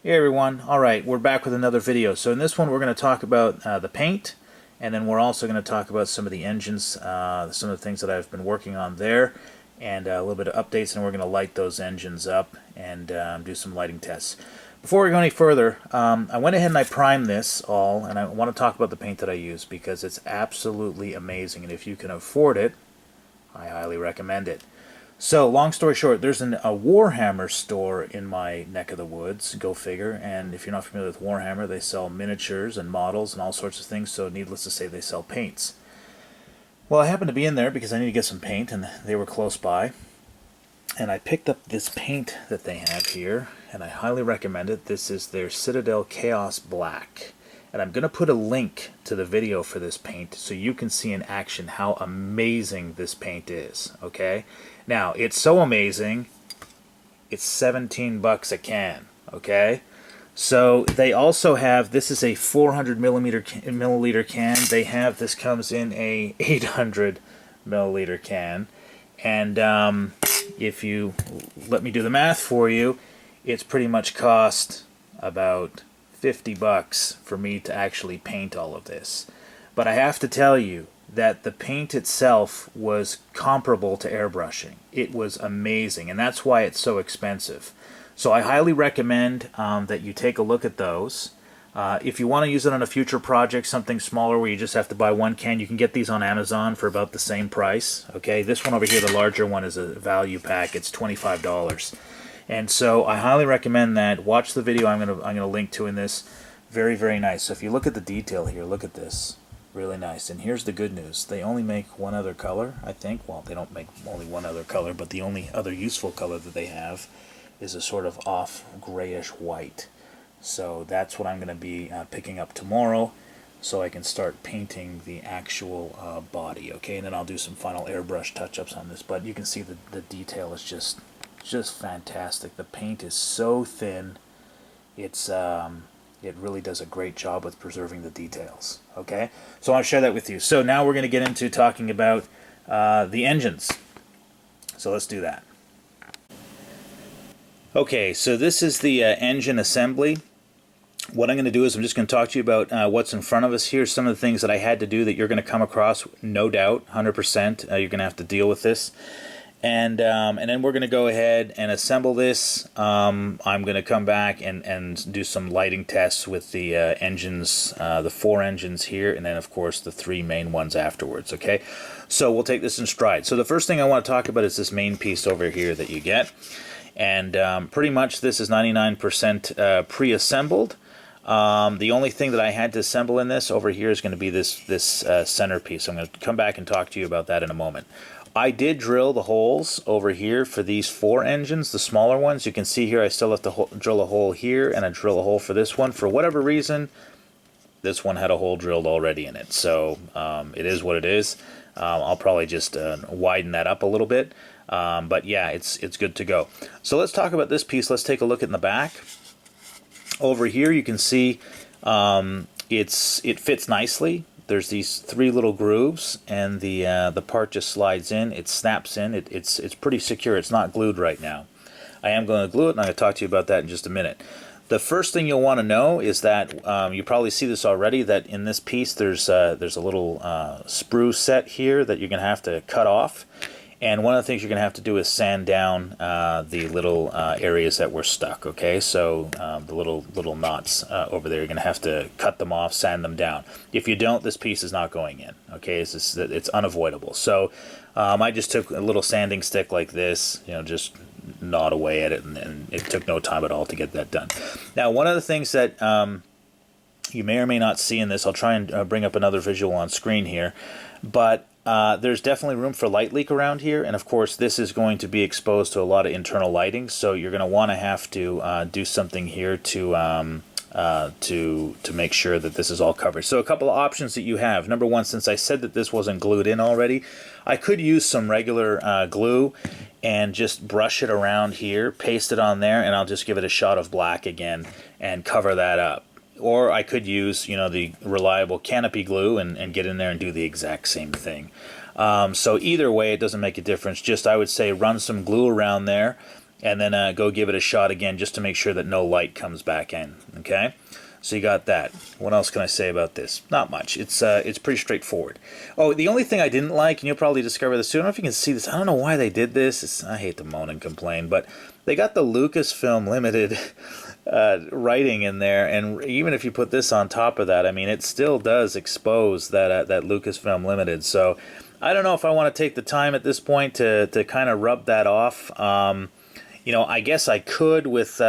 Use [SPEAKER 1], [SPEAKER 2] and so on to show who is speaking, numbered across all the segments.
[SPEAKER 1] Hey everyone, alright, we're back with another video. So in this one we're going to talk about the paint, and then we're also going to talk about some of the engines, some of the things that I've been working on there, and a little bit of updates, and we're going to light those engines up and do some lighting tests. Before we go any further, I went ahead and I primed this all, and I want to talk about the paint that I use because it's absolutely amazing, and if you can afford it, I highly recommend it. So, long story short, there's a Warhammer store in my neck of the woods, go figure, and if you're not familiar with Warhammer, they sell miniatures and models and all sorts of things, so needless to say, they sell paints. Well, I happened to be in there because I need to get some paint, and they were close by, and I picked up this paint that they have here, and I highly recommend it. This is their Citadel Chaos Black. And I'm going to put a link to the video for this paint so you can see in action how amazing this paint is, okay? Now, it's so amazing, it's 17 bucks a can, okay? So they also have, this is a 400 milliliter can. They have, this comes in a 800 milliliter can. And if you let me do the math for you, it's pretty much cost about 50 bucks for me to actually paint all of this. But I have to tell you that the paint itself was comparable to airbrushing. It was amazing, and that's why it's so expensive. So I highly recommend that you take a look at those. If you want to use it on a future project, something smaller where you just have to buy one can, you can get these on Amazon for about the same price. Okay, this one over here, the larger one, is a value pack. It's $25. And so I highly recommend that. Watch the video I'm gonna link to in this. Very, very nice. So if you look at the detail here, look at this. Really nice. And here's the good news. They only make one other color, I think. Well, they don't make only one other color, but the only other useful color that they have is a sort of off grayish white. So that's what I'm going to be picking up tomorrow so I can start painting the actual body, okay? And then I'll do some final airbrush touch-ups on this. But you can see the detail is just fantastic. The paint is so thin. It's it really does a great job with preserving the details. Okay, so I want to share that with you. So now we're going to get into talking about the engines. So let's do that. Okay, so this is the engine assembly. What I'm going to do is I'm just going to talk to you about what's in front of us here. Some of the things that I had to do that you're going to come across, no doubt, 100%. You're going to have to deal with this. And then we're going to go ahead and assemble this. I'm going to come back and do some lighting tests with the engines, the 4 engines here, and then of course the 3 main ones afterwards, okay? So we'll take this in stride. So the first thing I want to talk about is this main piece over here that you get. And pretty much this is 99% pre-assembled. The only thing that I had to assemble in this over here is going to be this centerpiece. I'm going to come back and talk to you about that in a moment. I did drill the holes over here for these 4 engines, the smaller ones. You can see here I still have to drill a hole here, and I drill a hole for this one. For whatever reason, this one had a hole drilled already in it. So it is what it is. I'll probably just widen that up a little bit. But yeah, it's good to go. So let's talk about this piece. Let's take a look in the back. Over here you can see it fits nicely. There's these 3 little grooves, and the part just slides in. It snaps in. It's pretty secure. It's not glued right now. I am going to glue it, and I'm going to talk to you about that in just a minute. The first thing you'll want to know is that you probably see this already. That in this piece there's a little sprue set here that you're going to have to cut off. And one of the things you're going to have to do is sand down the little areas that were stuck, okay? So the little knots over there, you're going to have to cut them off, sand them down. If you don't, this piece is not going in, okay? It's unavoidable. So I just took a little sanding stick like this, you know, just gnawed away at it, and it took no time at all to get that done. Now, one of the things that you may or may not see in this, I'll try and bring up another visual on screen here, but there's definitely room for light leak around here, and of course this is going to be exposed to a lot of internal lighting, so you're going to want to have to do something here to make sure that this is all covered. So a couple of options that you have. Number one, since I said that this wasn't glued in already, I could use some regular glue and just brush it around here, paste it on there, and I'll just give it a shot of black again and cover that up. Or I could use, you know, the reliable canopy glue and get in there and do the exact same thing. So either way, it doesn't make a difference. Just, I would say, run some glue around there and then go give it a shot again just to make sure that no light comes back in. Okay, so you got that. What else can I say about this? Not much. It's pretty straightforward. Oh, the only thing I didn't like, and you'll probably discover this too, I don't know if you can see this, I don't know why they did this, I hate to moan and complain, but they got the Lucasfilm Limited writing in there, and even if you put this on top of that, I mean, it still does expose that that Lucasfilm Limited. So I don't know if I want to take the time at this point to kind of rub that off. You know, I guess I could with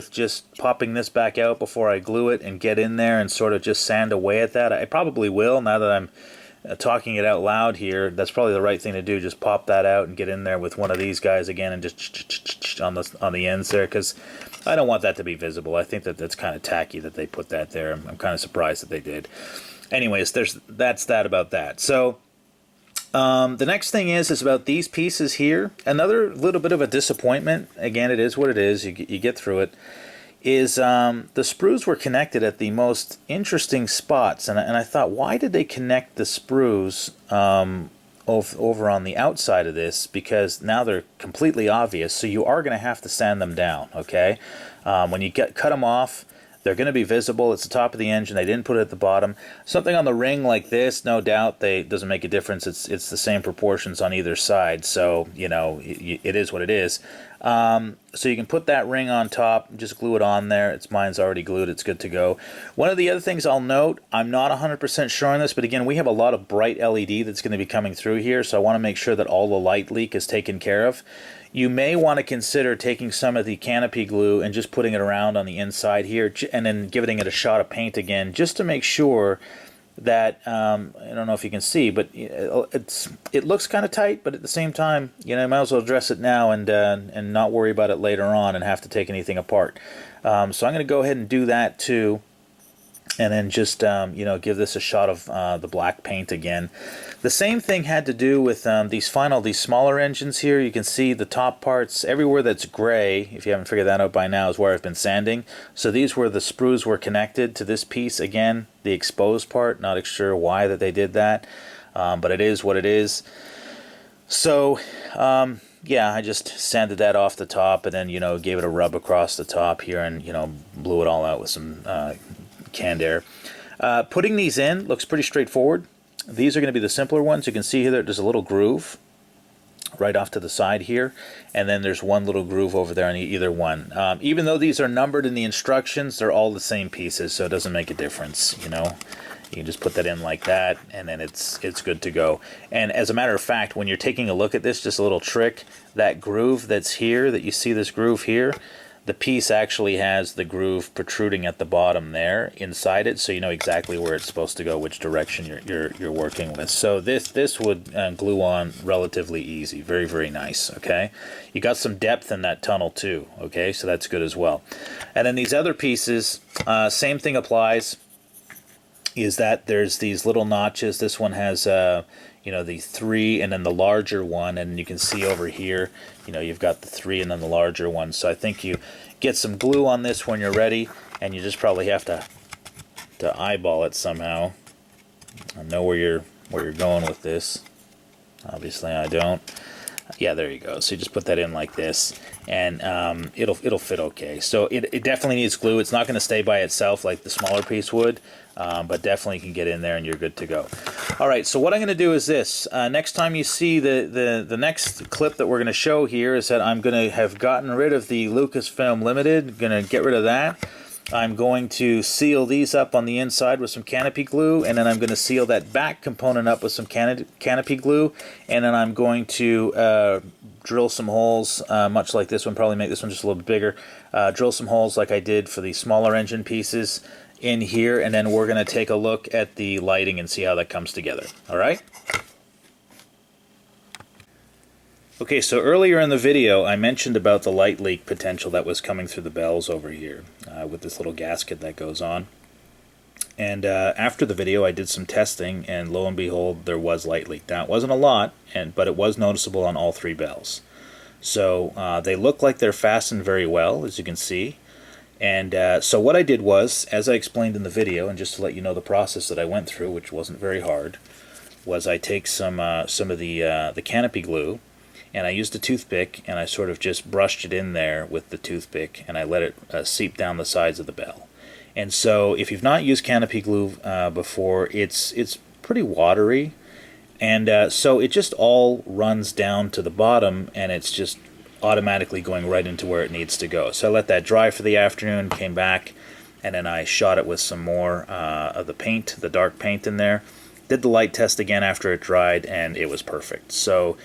[SPEAKER 1] just popping this back out before I glue it and get in there and sort of just sand away at that. I probably will, now that I'm talking it out loud here. That's probably the right thing to do. Just pop that out and get in there with one of these guys again and just on the ends there, because I don't want that to be visible. I think that that's kind of tacky that they put that there. I'm kind of surprised that they did. Anyways, that's that about that. So the next thing is about these pieces here. Another little bit of a disappointment. Again, it is what it is. You get through it. Is the sprues were connected at the most interesting spots, and I thought, why did they connect the sprues over on the outside of this? Because now they're completely obvious, so you are going to have to sand them down. Okay, when you cut them off, they're going to be visible. It's the top of the engine. They didn't put it at the bottom. Something on the ring like this, no doubt, doesn't make a difference. It's the same proportions on either side, so you know it is what it is. So you can put that ring on top, just glue it on there. Mine's already glued. It's good to go. One of the other things I'll note, I'm not 100% sure on this, but again, we have a lot of bright LED that's going to be coming through here, so I want to make sure that all the light leak is taken care of. You may want to consider taking some of the canopy glue and just putting it around on the inside here, and then giving it a shot of paint again, just to make sure that, I don't know if you can see, but it looks kind of tight, but at the same time, you know, you might as well dress it now and not worry about it later on and have to take anything apart. So I'm going to go ahead and do that too, and then just you know, give this a shot of the black paint again. The same thing had to do with these smaller engines here. You can see the top parts everywhere that's gray, if you haven't figured that out by now, is where I've been sanding. So these were the sprues were connected to this piece again, the exposed part. Not sure why that they did that, but it is what it is. So yeah, I just sanded that off the top, and then, you know, gave it a rub across the top here, and, you know, blew it all out with some canned air. Putting these in looks pretty straightforward. These are going to be the simpler ones. You can see here that there's a little groove right off to the side here, and then there's one little groove over there on either one. Even though these are numbered in the instructions, they're all the same pieces, so it doesn't make a difference, you know. You can just put that in like that, and then it's good to go. And as a matter of fact, when you're taking a look at this, just a little trick, that groove that's here, that you see this groove here, the piece actually has the groove protruding at the bottom there inside it, so you know exactly where it's supposed to go, which direction you're working with. So this would glue on relatively easy, very, very nice. Okay, you got some depth in that tunnel too. Okay, so that's good as well. And then these other pieces, same thing applies. Is that there's these little notches. This one has you know, the 3 and then the larger one, and you can see over here, you know, you've got the 3 and then the larger one. So I think you get some glue on this when you're ready, and you just probably have to eyeball it somehow. I know where you're going with this. Obviously I don't. Yeah, there you go. So you just put that in like this, and it'll fit okay. So it definitely needs glue. It's not going to stay by itself like the smaller piece would, but definitely can get in there and you're good to go. All right, so what I'm going to do is this. Next time you see the next clip that we're going to show here is that I'm going to have gotten rid of the Lucasfilm Limited. Going to get rid of that. I'm going to seal these up on the inside with some canopy glue, and then I'm going to seal that back component up with some canopy glue, and then I'm going to drill some holes, much like this one, probably make this one just a little bit bigger, drill some holes like I did for the smaller engine pieces in here, and then we're going to take a look at the lighting and see how that comes together. All right? Okay, so earlier in the video I mentioned about the light leak potential that was coming through the bells over here with this little gasket that goes on. And after the video I did some testing, and lo and behold, there was light leak. Now, it wasn't a lot, but it was noticeable on all 3 bells. So they look like they're fastened very well, as you can see. And so what I did was, as I explained in the video, and just to let you know the process that I went through, which wasn't very hard, was I take some of the canopy glue, and I used a toothpick and I sort of just brushed it in there with the toothpick, and I let it seep down the sides of the bell. And so if you've not used canopy glue before, it's pretty watery, and so it just all runs down to the bottom, and it's just automatically going right into where it needs to go. So I let that dry for the afternoon, came back, and then I shot it with some more of the paint, the dark paint in there. Did the light test again after it dried, and it was perfect. So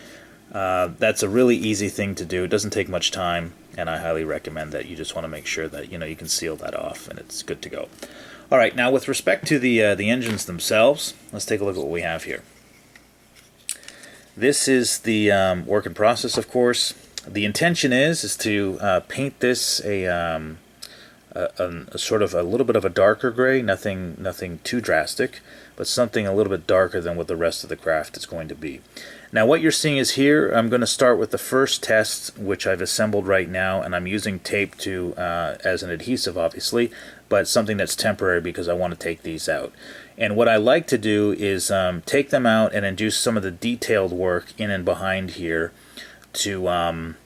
[SPEAKER 1] that's a really easy thing to do. It doesn't take much time, and I highly recommend that. You just want to make sure that you can seal that off, and it's good to go. All right, now with respect to the engines themselves, let's take a look at what we have here. This is the work in process, of course. The intention is to paint this a sort of a little bit of a darker gray, nothing too drastic, but something a little bit darker than what the rest of the craft is going to be. Now what you're seeing is here, I'm going to start with the first test, which I've assembled right now, and I'm using tape to as an adhesive, obviously, but something that's temporary because I want to take these out. And what I like to do is take them out and then do some of the detailed work in and behind here to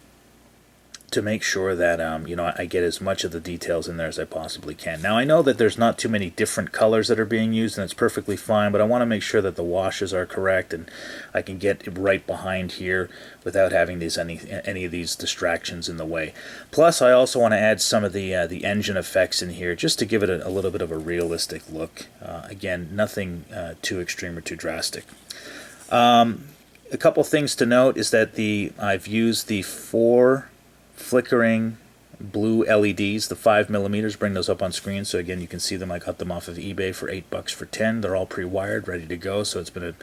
[SPEAKER 1] make sure that I get as much of the details in there as I possibly can. Now I know that there's not too many different colors that are being used, and it's perfectly fine, but I want to make sure that the washes are correct and I can get right behind here without having any of these distractions in the way. Plus I also want to add some of the engine effects in here just to give it a little bit of a realistic look. Again, nothing too extreme or too drastic. A couple things to note is that I've used the 4 flickering blue LEDs, the 5mm. Bring those up on screen so again you can see them. I got them off of eBay for $8 for 10. They're all pre-wired, ready to go, so it's been a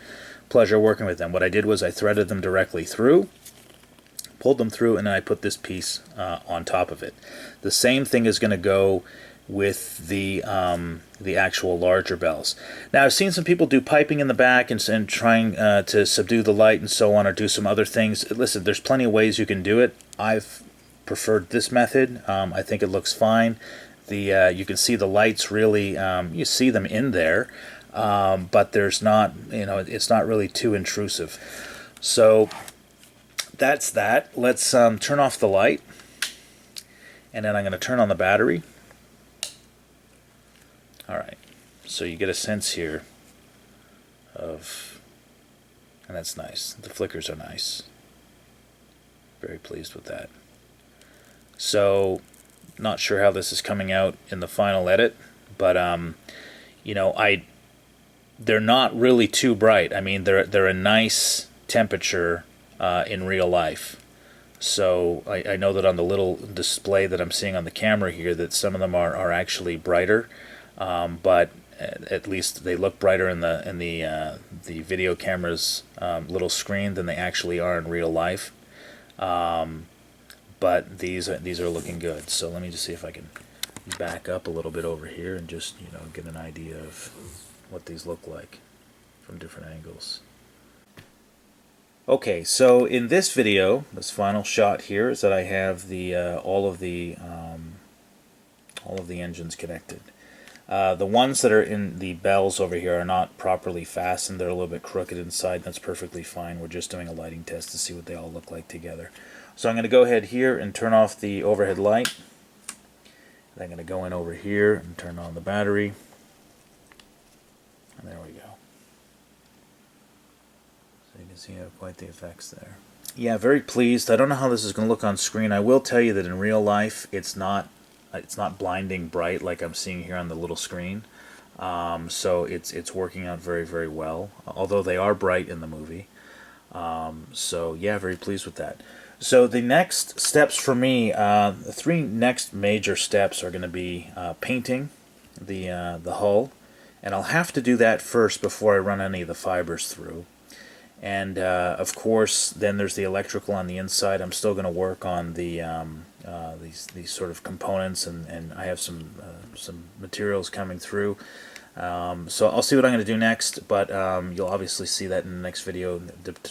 [SPEAKER 1] pleasure working with them. What I did was I threaded them directly through, pulled them through, and then I put this piece on top of it. The same thing is going to go with the actual larger bells. Now I've seen some people do piping in the back and trying to subdue the light and so on, or do some other things. Listen, there's plenty of ways you can do it. I've preferred this method. I think it looks fine. You can see the lights really, you see them in there, but there's not, it's not really too intrusive. So that's that. Let's turn off the light, and then I'm going to turn on the battery. Alright, so you get a sense here of, and that's nice. The flickers are nice. Very pleased with that. So, not sure how this is coming out in the final edit, but they're not really too bright. I mean, they're a nice temperature in real life. So I know that on the little display that I'm seeing on the camera here that some of them are actually brighter. But at least they look brighter in the video camera's little screen than they actually are in real life. But these are looking good. So let me just see if I can back up a little bit over here and just get an idea of what these look like from different angles. Okay, so in this video, this final shot here is that I have all of the engines connected. The ones that are in the bells over here are not properly fastened. They're a little bit crooked inside. That's perfectly fine. We're just doing a lighting test to see what they all look like together. So I'm going to go ahead here and turn off the overhead light. And I'm going to go in over here and turn on the battery. And there we go. So you can see quite the effects there. Yeah, very pleased. I don't know how this is going to look on screen. I will tell you that in real life it's not blinding bright like I'm seeing here on the little screen. So it's working out very, very well, although they are bright in the movie. So yeah, very pleased with that. So the next steps for me, the 3 next major steps are going to be painting the hull, and I'll have to do that first before I run any of the fibers through. And of course, then there's the electrical on the inside. I'm still going to work on the these sort of components, and I have some materials coming through. So I'll see what I'm going to do next, but you'll obviously see that in the next video,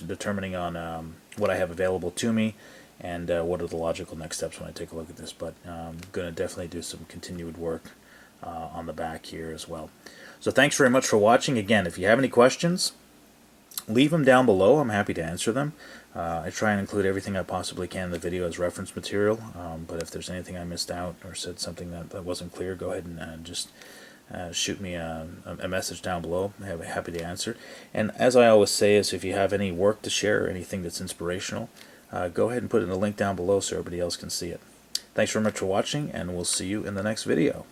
[SPEAKER 1] determining on what I have available to me and what are the logical next steps when I take a look at this. But I'm going to definitely do some continued work on the back here as well. So thanks very much for watching. Again, if you have any questions, leave them down below. I'm happy to answer them. I try and include everything I possibly can in the video as reference material, but if there's anything I missed out or said something that wasn't clear, go ahead and just shoot me a message down below. I'm happy to answer. And as I always say, is if you have any work to share or anything that's inspirational, go ahead and put it in the link down below so everybody else can see it. Thanks very much for watching, and we'll see you in the next video.